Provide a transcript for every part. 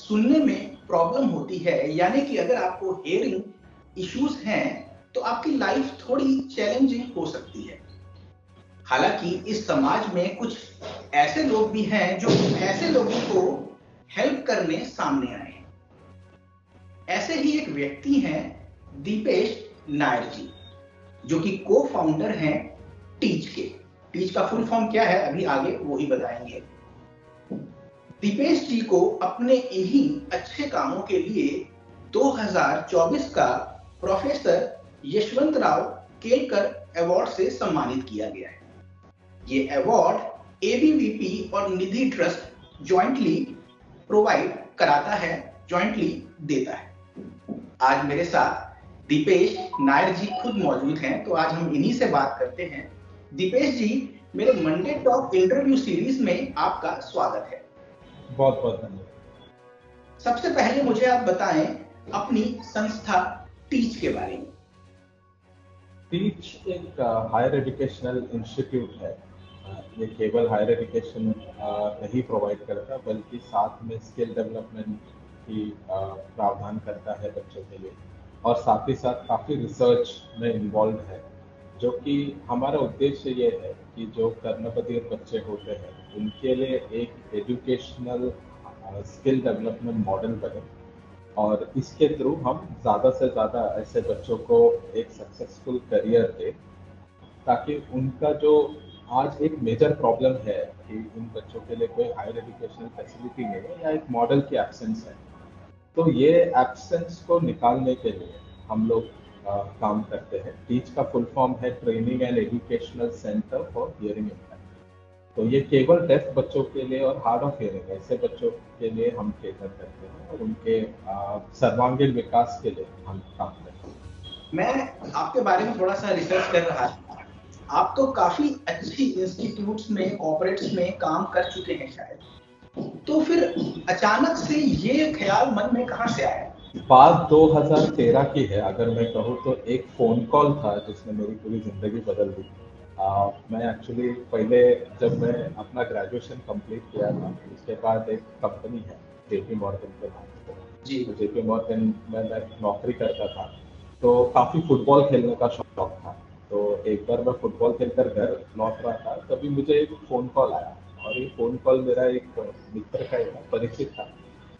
सुनने में प्रॉब्लम होती है, यानी कि अगर आपको हियरिंग इश्यूज हैं तो आपकी लाइफ थोड़ी चैलेंजिंग हो सकती है। हालांकि इस समाज में कुछ ऐसे लोग भी हैं जो ऐसे लोगों को हेल्प करने सामने आए हैं। ऐसे ही एक व्यक्ति हैं दीपेश नायर जी, जो कि को फाउंडर हैं टीच के। टीच का फुल फॉर्म क्या है अभी आगे वो ही बताएंगे। दीपेश जी को अपने इन्हीं अच्छे कामों के लिए 2024 का प्रोफेसर यशवंतराव केलकर अवार्ड से सम्मानित किया गया है। ये अवार्ड एबीवीपी और निधि ट्रस्ट ज्वाइंटली प्रोवाइड कराता है, ज्वाइंटली देता है। आज मेरे साथ दीपेश नायर जी खुद मौजूद हैं, तो आज हम इन्हीं से बात करते हैं। दीपेश जी, मेरे मंडे टॉक इंटरव्यू सीरीज में आपका स्वागत है। बहुत बहुत धन्यवाद। सबसे पहले मुझे आप बताएं अपनी संस्था टीच के बारे में। टीच एक हायर एजुकेशनल इंस्टीट्यूट है। ये केवल हायर एजुकेशन नहीं प्रोवाइड करता, बल्कि साथ में स्किल डेवलपमेंट की प्रावधान करता है बच्चों के लिए, और साथ ही साथ काफ़ी रिसर्च में इन्वॉल्व है। जो कि हमारा उद्देश्य ये है कि जो कर्णबधिर बच्चे होते हैं उनके लिए एक एजुकेशनल स्किल डेवलपमेंट मॉडल बने, और इसके थ्रू हम ज़्यादा से ज़्यादा ऐसे बच्चों को एक सक्सेसफुल करियर दें, ताकि उनका जो आज एक मेजर प्रॉब्लम है कि इन बच्चों के लिए कोई हायर एजुकेशनल फैसिलिटी नहीं है या एक मॉडल की एब्सेंस है, तो ये एब्सेंस को निकालने के लिए हम लोग काम करते हैं। टीच का फुल फॉर्म है training and educational centre for hearing impact. तो ये केवल डेफ बच्चों के लिए और हार्ड ऑफ हियरिंग ऐसे बच्चों के लिए हम केटर करते हैं, और उनके सर्वांगीण विकास के लिए हम काम करते हैं। मैं आपके बारे में थोड़ा सा रिसर्च कर रहा था। आप तो काफी अच्छी इंस्टीट्यूट्स में, कॉर्पोरेट्स में काम कर चुके हैं शायद, तो फिर अचानक से ये ख्याल मन में कहाँ से आया? बात 2013 की है। अगर मैं कहूँ तो एक फोन कॉल था जिसने मेरी पूरी जिंदगी बदल दी। मैं एक्चुअली पहले जब मैं अपना ग्रेजुएशन कंप्लीट किया था, उसके बाद एक कंपनी है जेपी मॉर्गन के नाम से जी। तो जेपी मॉर्गन में मैं नौकरी करता था, तो काफ़ी फुटबॉल खेलने का शौक था। तो एक बार मैं फुटबॉल खेलकर घर लौट रहा था, तभी मुझे एक फ़ोन कॉल आया, और ये फ़ोन कॉल मेरा एक मित्र का एक परिचित था।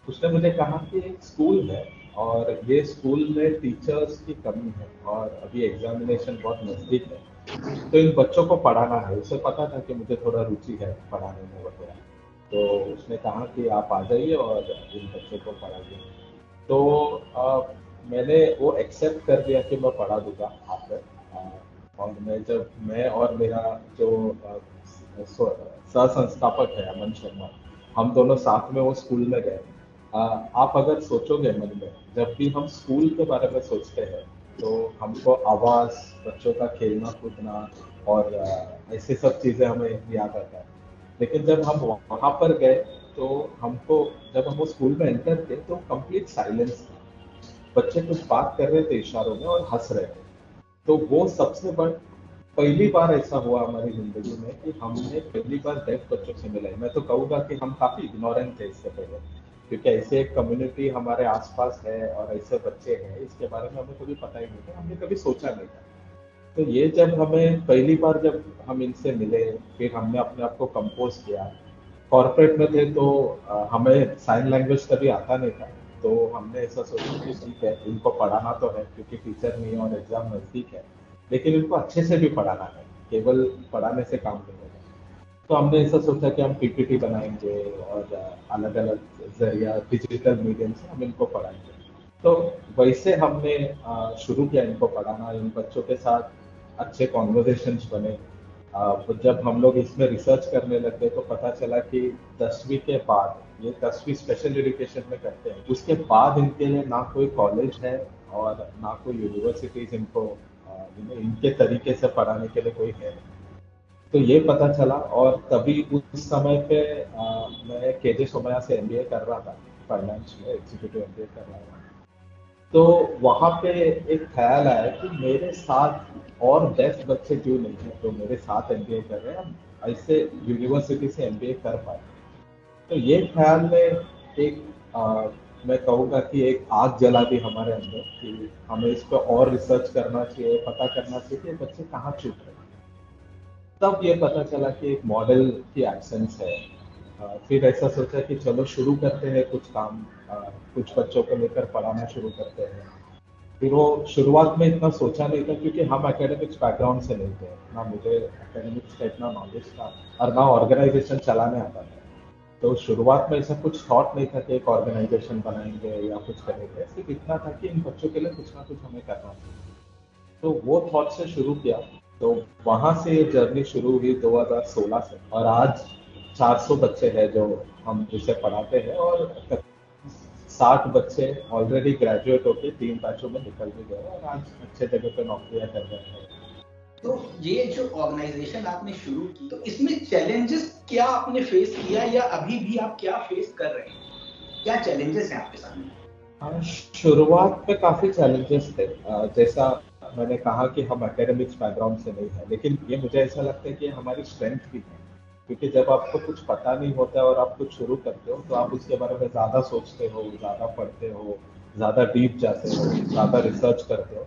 उसने मुझे कहा कि एक स्कूल है और ये स्कूल में टीचर्स की कमी है, और अभी एग्जामिनेशन बहुत नज़दीक है, तो इन बच्चों को पढ़ाना है। उसे पता था कि मुझे थोड़ा रुचि है पढ़ाने में वगैरह, तो उसने कहा कि आप आ जाइए और इन बच्चों को पढ़ाइए। तो मैंने वो एक्सेप्ट कर दिया कि मैं पढ़ा दूंगा आकर। और मैं और मेरा जो सह संस्थापक है अमन शर्मा, हम दोनों साथ में वो स्कूल में गए। आप अगर सोचोगे मन में, जब भी हम स्कूल के बारे में सोचते हैं तो हमको आवाज़, बच्चों का खेलना कूदना और ऐसे सब चीज़ें हमें याद आता है। लेकिन जब हम वहाँ पर गए तो हमको, जब हम वो स्कूल में एंटर किए तो कंप्लीट साइलेंस था। बच्चे कुछ बात कर रहे थे इशारों में और हंस रहे थे। तो वो सबसे पहली बार ऐसा हुआ हमारी जिंदगी में कि हमने पहली बार डेफ बच्चों से मिले। मैं तो कहूँगा कि हम काफ़ी इग्नोरेंट थे इससे पहले, क्योंकि ऐसे एक कम्युनिटी हमारे आसपास है और ऐसे बच्चे हैं, इसके बारे में हमें कभी पता ही नहीं था, हमने कभी सोचा नहीं था। तो ये जब हमें पहली बार जब हम इनसे मिले, फिर हमने अपने आप को कंपोज किया। कॉर्पोरेट में थे तो हमें साइन लैंग्वेज कभी आता नहीं था, तो हमने ऐसा सोचा कि ठीक है, इनको पढ़ाना तो है क्योंकि टीचर नहीं है और एग्जाम नज़दीक है, लेकिन इनको अच्छे से भी पढ़ाना है, केवल पढ़ाने से काम नहीं होगा। तो हमने ऐसा सोचा कि हम पीपीटी बनाएंगे और अलग अलग जरिया डिजिटल मीडियम से हम इनको पढ़ाएंगे। तो वैसे हमने शुरू किया इनको पढ़ाना। इन बच्चों के साथ अच्छे कॉन्वर्जेशंस बने। तो जब हम लोग इसमें रिसर्च करने लगे तो पता चला कि 10वीं के बाद, ये 10वीं स्पेशल एजुकेशन में करते हैं, उसके बाद इनके लिए ना कोई कॉलेज है और ना कोई यूनिवर्सिटीज इनको इनके तरीके से पढ़ाने के लिए कोई है। तो ये पता चला, और तभी उस समय पे मैं केजे सोमैया से एमबीए कर रहा था, फाइनेंस में एग्जीक्यूटिव एमबीए कर रहा था। तो वहाँ पे एक ख्याल आया कि मेरे साथ और 10 बच्चे क्यों नहीं हैं जो मेरे साथ एमबीए कर रहे हैं, ऐसे यूनिवर्सिटी से एमबीए कर पाए। तो ये ख्याल में एक मैं कहूँगा कि एक आग जला दी हमारे अंदर कि हमें इस पर और रिसर्च करना चाहिए, पता करना चाहिए कि ये बच्चे कहाँ चूक रहे हैं। तब ये पता चला कि एक मॉडल की एब्सेंस है। फिर ऐसा सोचा कि चलो शुरू करते हैं कुछ काम, कुछ बच्चों को लेकर पढ़ाना शुरू करते हैं। फिर वो शुरुआत में इतना सोचा नहीं था क्योंकि हम एकेडमिक्स बैकग्राउंड से नहीं थे, ना मुझे एकेडमिक्स का इतना नॉलेज था और ना ऑर्गेनाइजेशन चलाने आता था। तो शुरुआत में ऐसा कुछ थॉट नहीं था कि एक ऑर्गेनाइजेशन बनाएंगे या कुछ करेंगे, सिर्फ इतना था कि इन बच्चों के लिए कुछ ना कुछ हमें करना चाहिए। तो वो थॉट से शुरू किया। तो वहां से ये जर्नी शुरू हुई 2016 से, और आज 400 बच्चे हैं जो हम जिसे पढ़ाते हैं, और 60 बच्चे ऑलरेडी ग्रेजुएट होके 3 बैचों में निकल भी गए और आज अच्छे जगह पे नौकरियां कर रहे हैं। तो ये जो ऑर्गेनाइजेशन आपने शुरू की, तो इसमें चैलेंजेस क्या आपने फेस किया या अभी भी आप क्या फेस कर रहे हैं? क्या चैलेंजेस हैं आपके सामने? शुरुआत में काफी चैलेंजेस थे। जैसा मैंने कहा कि हम एकेडमिक्स बैकग्राउंड से नहीं है, लेकिन ये मुझे ऐसा लगता है कि हमारी स्ट्रेंथ भी है, क्योंकि जब आपको कुछ पता नहीं होता है और आप कुछ शुरू करते हो तो आप उसके बारे में ज्यादा सोचते हो, ज्यादा पढ़ते हो, ज्यादा डीप जाते हो, ज्यादा रिसर्च करते हो।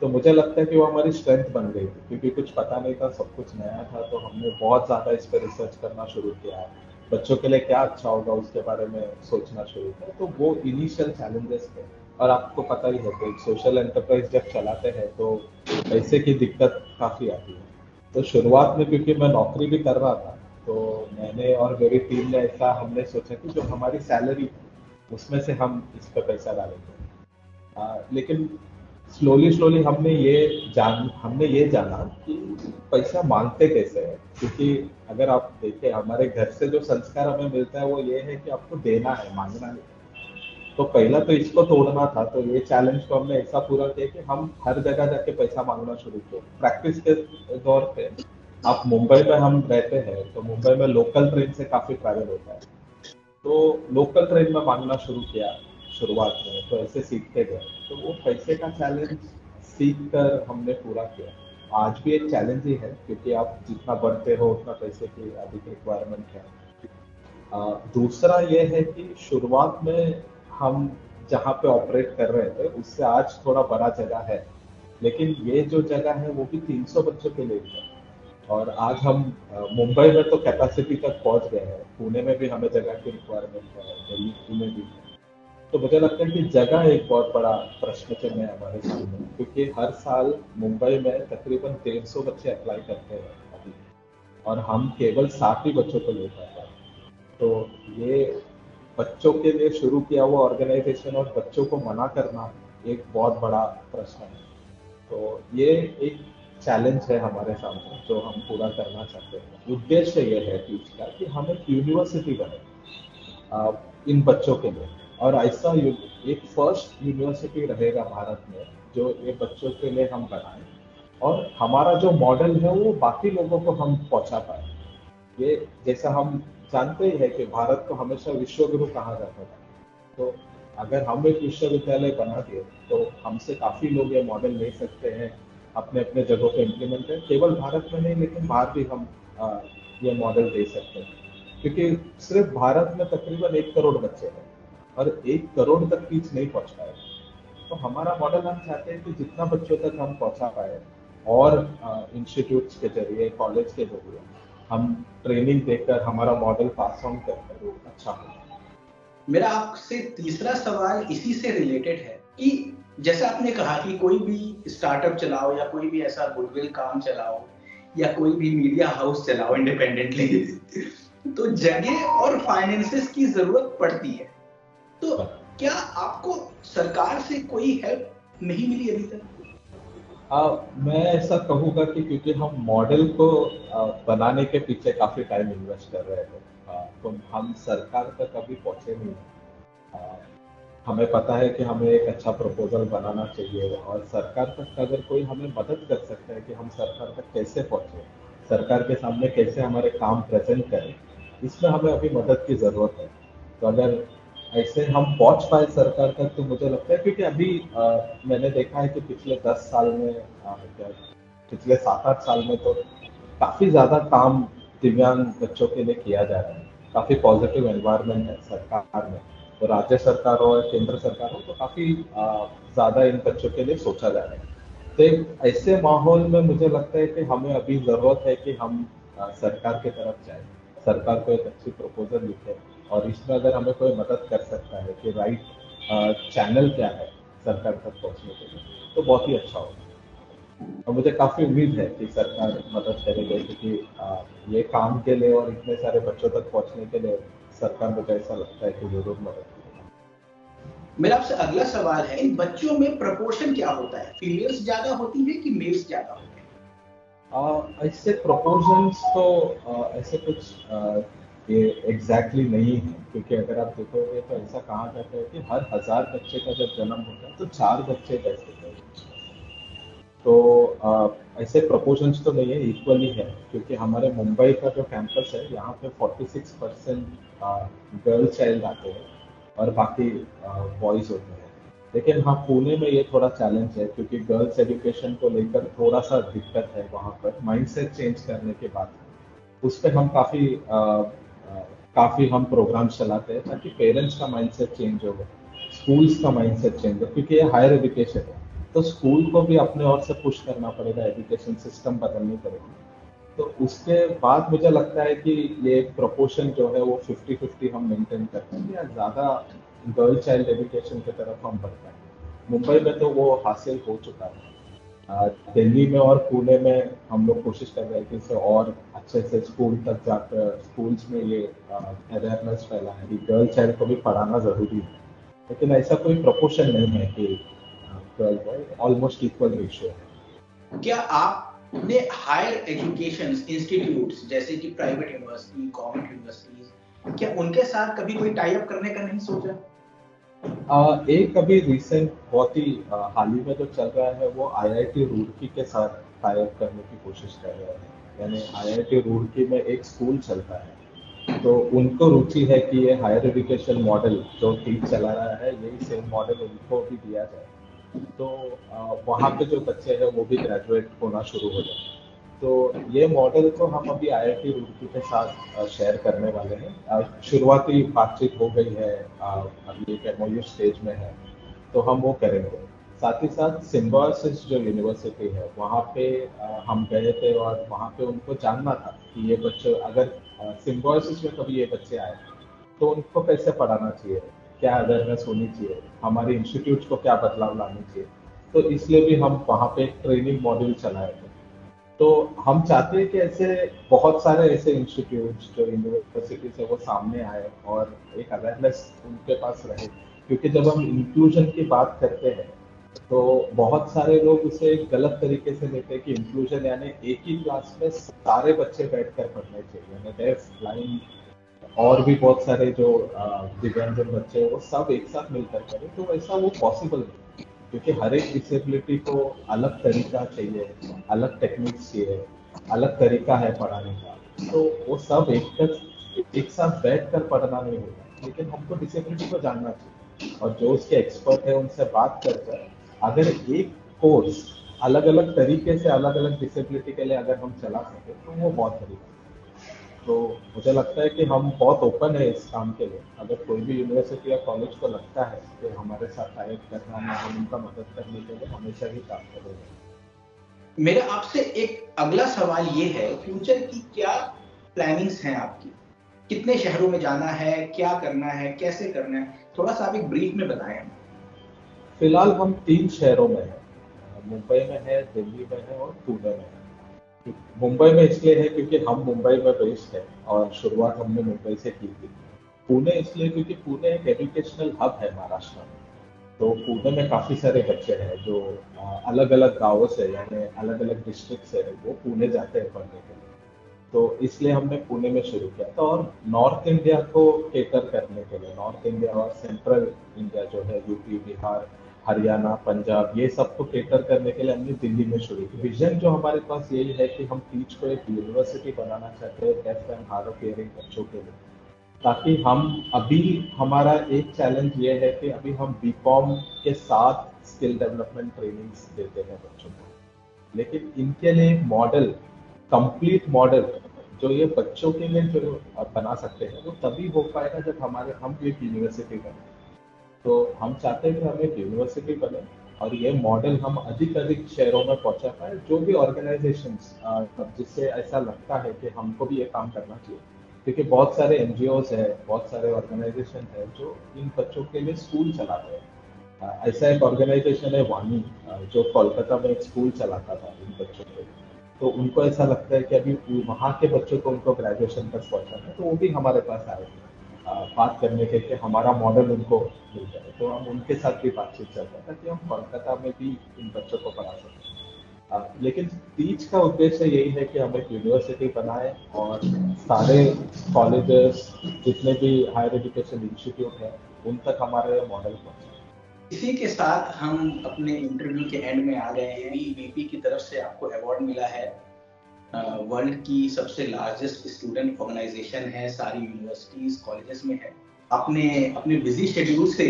तो मुझे लगता है कि वो हमारी स्ट्रेंथ बन गई थी, क्योंकि कुछ पता नहीं था, सब कुछ नया था, तो हमने बहुत ज्यादा इस पर रिसर्च करना शुरू किया। बच्चों के लिए क्या अच्छा होगा उसके बारे में सोचना शुरू किया। तो वो इनिशियल चैलेंजेस थे। और आपको पता ही है कि सोशल एंटरप्राइज जब चलाते हैं तो पैसे की दिक्कत काफी आती है। तो शुरुआत में क्योंकि मैं नौकरी भी कर रहा था, तो मैंने और मेरी टीम ने ऐसा हमने सोचा कि जो हमारी सैलरी उसमें से हम इस पर पैसा डालेंगे। लेकिन स्लोली स्लोली हमने ये जाना कि पैसा मांगते कैसे है, क्योंकि अगर आप देखें हमारे घर से जो संस्कार हमें मिलता है वो ये है कि आपको देना है, मांगना नहीं। तो पहला तो इसको तोड़ना था। तो ये चैलेंज को हमने ऐसा पूरा किया कि हम हर जगह जाके पैसा मांगना शुरू किया। प्रैक्टिस के दौर पे आप मुंबई में हम रहते हैं, तो मुंबई में लोकल ट्रेन से काफी ट्रैवल होता है। तो लोकल ट्रेन में मांगना शुरू किया शुरुआत में, तो ऐसे सीखते गए। तो वो पैसे का चैलेंज सीख कर हमने पूरा किया। आज भी एक चैलेंज ही है, क्योंकि आप जितना बढ़ते हो उतना पैसे की अधिक रिक्वायरमेंट है। दूसरा ये है कि शुरुआत में हम जहाँ पे ऑपरेट कर रहे थे उससे आज थोड़ा बड़ा जगह है, लेकिन ये जो जगह है वो भी 300 बच्चों के लिए है। और आज हम मुंबई में तो कैपेसिटी तक पहुंच गए हैं, पुणे में भी हमें जगह की रिक्वायरमेंट है, दिल्ली में भी है। तो मुझे लगता है कि जगह एक बहुत बड़ा प्रश्न चिन्ह है हमारे सामने, क्योंकि हर साल मुंबई में तकरीबन 150 बच्चे अप्लाई करते हैं अभी, और हम केवल 60 ही बच्चों को ले पाते हैं। तो ये बच्चों के लिए शुरू किया हुआ ऑर्गेनाइजेशन और बच्चों को मना करना एक बहुत बड़ा प्रश्न है। तो ये एक चैलेंज है हमारे सामने जो हम पूरा करना चाहते हैं। उद्देश्य ये है टीच का कि हम एक यूनिवर्सिटी बने इन बच्चों के लिए, और ऐसा एक फर्स्ट यूनिवर्सिटी रहेगा भारत में जो ये बच्चों के लिए हम बनाएं, और हमारा जो मॉडल है वो बाकी लोगों को हम पहुंचा पाए। ये जैसा हम जानते ही है कि भारत को हमेशा विश्व गुरु कहा जाता था। तो अगर हम एक विश्वविद्यालय बना दिए तो हमसे काफी लोग ये मॉडल ले सकते हैं, अपने अपने जगहों पे इम्प्लीमेंट करें। केवल भारत में नहीं, लेकिन बाहर भी हम ये मॉडल दे सकते हैं, क्योंकि सिर्फ भारत में तकरीबन 1 करोड़ बच्चे हैं और 1 करोड़ तक टीच नहीं पहुंच पाए। तो हमारा मॉडल हम चाहते हैं कि जितना बच्चों तक हम पहुंचा पाए, और इंस्टीट्यूट्स के जरिए, कॉलेज के जरिए हम ट्रेनिंग देकर हमारा मॉडल पास ऑन करकर वो अच्छा हो। मेरा आपसे तीसरा सवाल इसी से रिलेटेड है कि जैसा आपने कहा कि कोई भी स्टार्टअप चलाओ या कोई भी ऐसा गुडविल काम चलाओ या कोई भी मीडिया हाउस चलाओ इंडिपेंडेंटली तो जगह और फाइनेंसेस की जरूरत पड़ती है। तो क्या आपको सरकार से कोई हेल्प नहीं मिली अभी तक? मैं ऐसा कहूँगा कि क्योंकि हम मॉडल को बनाने के पीछे काफी टाइम इन्वेस्ट कर रहे थे, तो हम सरकार तक अभी पहुंचे नहीं। हमें पता है कि हमें एक अच्छा प्रपोजल बनाना चाहिए, और सरकार तक अगर कोई हमें मदद कर सकता है कि हम सरकार तक कैसे पहुंचे, सरकार के सामने कैसे हमारे काम प्रेजेंट करें, इसमें हमें अभी मदद की जरूरत है। तो अगर ऐसे हम पहुंच पाए सरकार तक तो मुझे लगता है, क्योंकि अभी मैंने देखा है कि पिछले 10 साल में पिछले 7-8 साल में तो काफी ज्यादा काम दिव्यांग बच्चों के लिए किया जा रहा है। काफी पॉजिटिव एनवायरनमेंट है सरकार में। तो राज्य सरकार हो या केंद्र सरकार हो, तो काफी ज्यादा इन बच्चों के लिए सोचा जा रहा है। तो एक ऐसे माहौल में मुझे लगता है कि हमें अभी जरूरत है कि हम सरकार की तरफ जाए, सरकार को एक अच्छी प्रपोजल लिखे, और इसमें अगर हमें कोई मदद कर सकता है कि राइट चैनल क्या है सरकार तक पहुंचने के लिए, तो बहुत ही अच्छा होगा। और मुझे काफी उम्मीद है कि सरकार मदद करेगी, क्योंकि ये काम के लिए और इतने सारे बच्चों तक पहुंचने के लिए सरकार, मुझे ऐसा लगता है कि जरूर मदद करेगी। मेरा आपसे अगला सवाल है, इन बच्चों में प्रपोर्शन क्या होता है? फीमेल्स ज्यादा होती है कि मेल्स ज्यादा होते हैं? ऐसे प्रोपोर्शंस तो ऐसे कुछ ये एग्जैक्टली नहीं है, क्योंकि अगर आप देखोगे तो ऐसा कहा जाता है कि हर 1000 बच्चे का जब जन्म होता है तो 4 बच्चे डेथ होते हैं। तो ऐसे प्रोपोर्शंस तो नहीं है, इक्वली है, क्योंकि हमारे मुंबई का जो कैंपस है यहाँ पे 46% गर्ल चाइल्ड आते हैं और बाकी बॉयज होते हैं। लेकिन हाँ, पुणे में ये थोड़ा चैलेंज है, क्योंकि गर्ल्स एजुकेशन को लेकर थोड़ा सा दिक्कत है वहाँ पर, माइंडसेट चेंज करने के बाद उस पर हम काफी हम प्रोग्राम्स चलाते हैं ताकि पेरेंट्स का माइंडसेट चेंज हो, स्कूल्स का माइंडसेट चेंज हो, क्योंकि ये हायर एजुकेशन है, तो स्कूल को भी अपने ओर से पुश करना पड़ेगा, एजुकेशन सिस्टम बदलनी पड़ेगी। तो उसके बाद मुझे लगता है कि ये प्रोपोर्शन जो है वो 50-50 हम मेंटेन करते हैं, या ज्यादा गर्ल चाइल्ड एजुकेशन की तरफ हम बढ़ते हैं। मुंबई में तो वो हासिल हो चुका है। दिल्ली में और पुणे में हम लोग कोशिश कर रहे हैं कि इसे और अच्छे से स्कूल तक जाकर स्कूल्स में ये अवेयरनेस फैलाएं कि गर्ल चाइल्ड को भी पढ़ाना जरूरी है। लेकिन ऐसा कोई प्रोपोर्शन नहीं है कि girl boy, almost equal ratio है। क्या आपने हायर एजुकेशन इंस्टीट्यूट्स जैसे कि प्राइवेट यूनिवर्सिटी, गवर्नमेंट यूनिवर्सिटीज, क्या उनके साथ कभी कोई टाई अप करने का नहीं सोचा? एक अभी रिसेंट बहुत ही हाल ही में जो चल रहा है वो आईआईटी रुड़की के साथ टाई अप करने की कोशिश कर रहे हैं। यानी आईआईटी रुड़की में एक स्कूल चलता है, तो उनको रुचि है कि ये हायर एजुकेशन मॉडल जो ठीक चला रहा है, यही सेम मॉडल उनको भी दिया जाए, तो वहाँ पे जो बच्चे हैं वो भी ग्रेजुएट होना शुरू हो जाए। तो ये मॉडल को हम अभी आईआईटी रुड़की के साथ शेयर करने वाले हैं। शुरुआती बातचीत हो गई है, अभी एक एमओयू स्टेज में है, तो हम वो करेंगे। साथ ही साथ सिम्बायोसिस जो यूनिवर्सिटी है वहाँ पे हम गए थे, और वहाँ पे उनको जानना था कि ये बच्चे अगर सिम्बायोसिस में कभी ये बच्चे आए तो उनको कैसे पढ़ाना चाहिए, क्या अवेयरनेस होनी चाहिए, हमारे इंस्टीट्यूट को क्या बदलाव लाने चाहिए। तो इसलिए भी हम वहाँ पे ट्रेनिंग मॉड्यूल चलाए थे। तो हम चाहते हैं कि ऐसे बहुत सारे ऐसे इंस्टीट्यूट्स जो यूनिवर्सिटी से वो सामने आए और एक अवेयरनेस उनके पास रहे, क्योंकि जब हम इंक्लूजन की बात करते हैं तो बहुत सारे लोग उसे एक गलत तरीके से लेते हैं कि इंक्लूजन यानी एक ही क्लास में सारे बच्चे बैठकर पढ़ने चाहिए, यानी डेफ, ब्लाइंड और भी बहुत सारे जो दिव्यांगजन बच्चे हैं वो सब एक साथ मिलकर करें, तो ऐसा वो पॉसिबल नहीं, क्योंकि हर एक डिसेबिलिटी को अलग तरीका चाहिए, अलग टेक्निक्स चाहिए, अलग तरीका है पढ़ाने का। तो वो सब एक साथ बैठ कर पढ़ना नहीं होगा, लेकिन हमको डिसेबिलिटी को जानना चाहिए, और जो उसके एक्सपर्ट है उनसे बात कर अगर एक कोर्स अलग अलग तरीके से अलग अलग डिसेबिलिटी के लिए अगर हम चला सके तो वो बहुत बड़ी बात है। तो मुझे लगता है कि हम बहुत ओपन है इस काम के लिए। अगर कोई भी यूनिवर्सिटी या कॉलेज को लगता है कि हमारे साथ टाइप करना है, हम उनका मदद करने के लिए हमेशा ही काम करेंगे। मेरा आपसे एक अगला सवाल ये है, फ्यूचर की क्या प्लानिंग्स हैं आपकी? कितने शहरों में जाना है, क्या करना है, कैसे करना है, थोड़ा सा आप एक ब्रीफ में बताएं। फिलहाल हम 3 शहरों में हैं, मुंबई में है, दिल्ली में है और पुणे में है। मुंबई में इसलिए है क्योंकि हम मुंबई में बेस्ड है और शुरुआत हमने मुंबई से की थी। पुणे इसलिए क्योंकि पुणे एक एजुकेशनल हब है महाराष्ट्र में। तो पुणे में काफी सारे बच्चे हैं जो अलग अलग गांवों से, यानी अलग अलग डिस्ट्रिक्ट से वो पुणे जाते हैं पढ़ने के लिए। तो इसलिए हमने पुणे में शुरू किया था, और नॉर्थ इंडिया को केटर करने के लिए, नॉर्थ इंडिया और सेंट्रल इंडिया जो है, यूपी, बिहार, हरियाणा, पंजाब, ये सबको केटर करने के लिए हमने दिल्ली में शुरू की। विजन जो हमारे पास यही है कि हम टीच को एक यूनिवर्सिटी बनाना चाहते हैं deaf and hard of hearing बच्चों के लिए, ताकि हम अभी, हमारा एक चैलेंज ये है कि अभी हम बीकॉम के साथ स्किल डेवलपमेंट ट्रेनिंग्स देते हैं बच्चों को, लेकिन इनके लिए एक मॉडल, कंप्लीट मॉडल जो ये बच्चों के लिए जो बना सकते हैं, वो तभी हो पाएगा जब हम एक यूनिवर्सिटी बने। तो हम चाहते हैं कि हम एक यूनिवर्सिटी बने और ये मॉडल हम अधिक अधिक शहरों में पहुंचा पाए। जो भी ऑर्गेनाइजेशंस जिससे ऐसा लगता है कि हमको भी ये काम करना चाहिए, क्योंकि बहुत सारे एनजीओज है, बहुत सारे ऑर्गेनाइजेशन है जो इन बच्चों के लिए स्कूल चलाते हैं। ऐसा एक ऑर्गेनाइजेशन है वानी, जो कोलकाता में एक स्कूल चलाता था इन बच्चों के लिए। तो उनको ऐसा लगता है कि अभी वहाँ के बच्चों को उनको ग्रेजुएशन तक पहुँचाना है, तो वो भी हमारे पास आए बात करने के कि हमारा मॉडल उनको मिल जाए। तो हम उनके साथ भी बातचीत चलता था कि हम कोलकाता में भी इन बच्चों को पढ़ा सकें। लेकिन बीच का उद्देश्य यही है कि हम एक यूनिवर्सिटी बनाए और सारे कॉलेजेस, जितने भी हायर एजुकेशन इंस्टीट्यूट है, उन तक हमारा ये मॉडल पहुंचे। इसी के साथ हम अपने इंटरव्यू के एंड में आ गए हैं। वीपी की तरफ से आपको अवार्ड मिला है, वर्ल्ड की सबसे लार्जेस्ट स्टूडेंट ऑर्गेनाइजेशन है, सारी यूनिवर्सिटीज कॉलेजेस में है। आपने अपने बिजी शेड्यूल से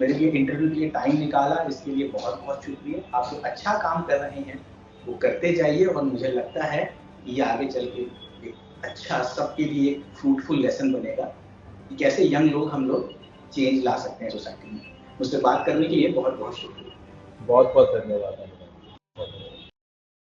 मेरे लिए इंटरव्यू के लिए टाइम निकाला, इसके लिए बहुत बहुत शुक्रिया। आप जो अच्छा काम कर रहे हैं वो करते जाइए और मुझे लगता है कि ये आगे चल के एक अच्छा सबके लिए एक फ्रूटफुल लेसन बनेगा कि कैसे यंग लोग हम लोग चेंज ला सकते हैं सोसाइटी में। मुझसे बात करने के लिए बहुत बहुत शुक्रिया। बहुत बहुत धन्यवाद।